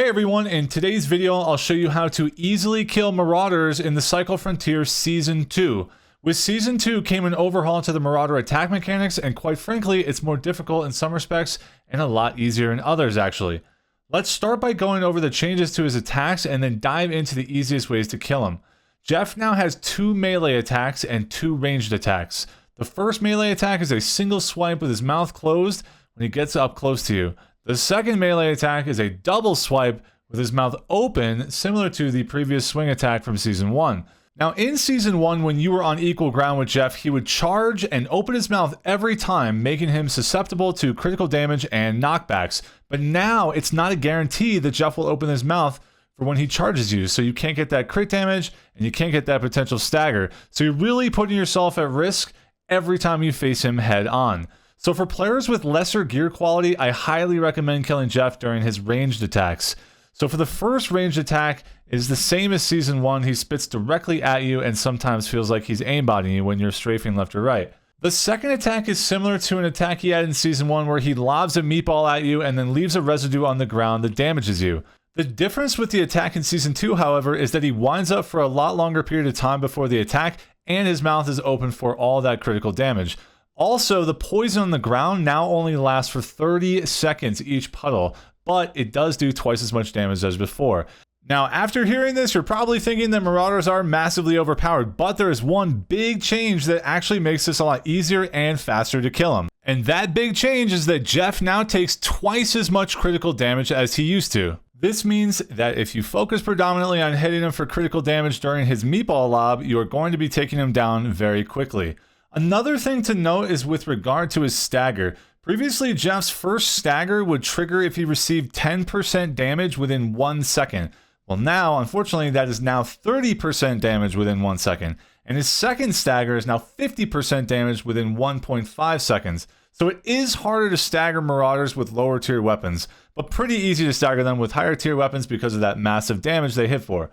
Hey everyone, in today's video I'll show you how to easily kill Marauders in the Cycle Frontier Season 2. With Season 2 came an overhaul to the Marauder attack mechanics, and quite frankly it's more difficult in some respects and a lot easier in others actually. Let's start by going over the changes to his attacks and then dive into the easiest ways to kill him. Jeff now has 2 melee attacks and 2 ranged attacks. The first melee attack is a single swipe with his mouth closed when he gets up close to you. The second melee attack is a double swipe with his mouth open, similar to the previous swing attack from Season 1. Now in Season 1, when you were on equal ground with Jeff, he would charge and open his mouth every time, making him susceptible to critical damage and knockbacks. But now it's not a guarantee that Jeff will open his mouth for when he charges you, so you can't get that crit damage and you can't get that potential stagger. So you're really putting yourself at risk every time you face him head on. So for players with lesser gear quality, I highly recommend killing Jeff during his ranged attacks. So for the first ranged attack, it is the same as Season 1. He spits directly at you and sometimes feels like he's aimbotting you when you're strafing left or right. The second attack is similar to an attack he had in Season 1 where he lobs a meatball at you and then leaves a residue on the ground that damages you. The difference with the attack in Season 2, however, is that he winds up for a lot longer period of time before the attack and his mouth is open for all that critical damage. Also, the poison on the ground now only lasts for 30 seconds each puddle, but it does do twice as much damage as before. Now, after hearing this, you're probably thinking that Marauders are massively overpowered, but there is one big change that actually makes this a lot easier and faster to kill him. And that big change is that Jeff now takes twice as much critical damage as he used to. This means that if you focus predominantly on hitting him for critical damage during his meatball lob, you are going to be taking him down very quickly. Another thing to note is with regard to his stagger. Previously, Jeff's first stagger would trigger if he received 10% damage within 1 second. Well now, unfortunately, that is now 30% damage within 1 second. And his second stagger is now 50% damage within 1.5 seconds. So it is harder to stagger Marauders with lower tier weapons, but pretty easy to stagger them with higher tier weapons because of that massive damage they hit for.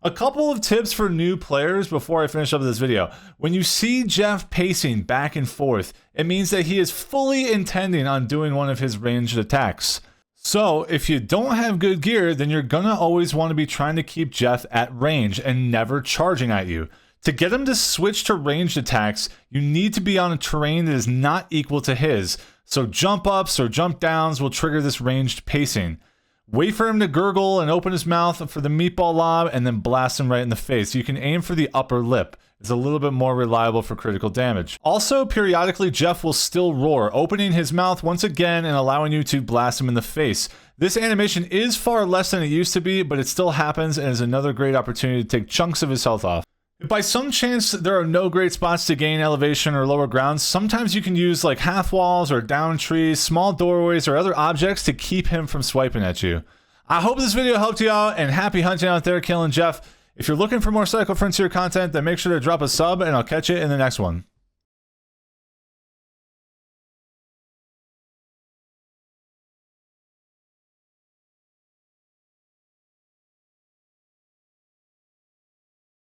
A couple of tips for new players before I finish up this video. When you see Jeff pacing back and forth, it means that he is fully intending on doing one of his ranged attacks. So if you don't have good gear, then you're gonna always want to be trying to keep Jeff at range and never charging at you. To get him to switch to ranged attacks, you need to be on a terrain that is not equal to his. So jump ups or jump downs will trigger this ranged pacing. Wait for him to gurgle and open his mouth for the meatball lob and then blast him right in the face. You can aim for the upper lip. It's a little bit more reliable for critical damage. Also, periodically Jeff will still roar, opening his mouth once again and allowing you to blast him in the face. This animation is far less than it used to be, but it still happens and is another great opportunity to take chunks of his health off. If by some chance there are no great spots to gain elevation or lower ground, sometimes you can use like half walls or down trees, small doorways, or other objects to keep him from swiping at you. I hope this video helped you out, and happy hunting out there killing Jeff. If you're looking for more Cycle Frontier content, then make sure to drop a sub and I'll catch you in the next one.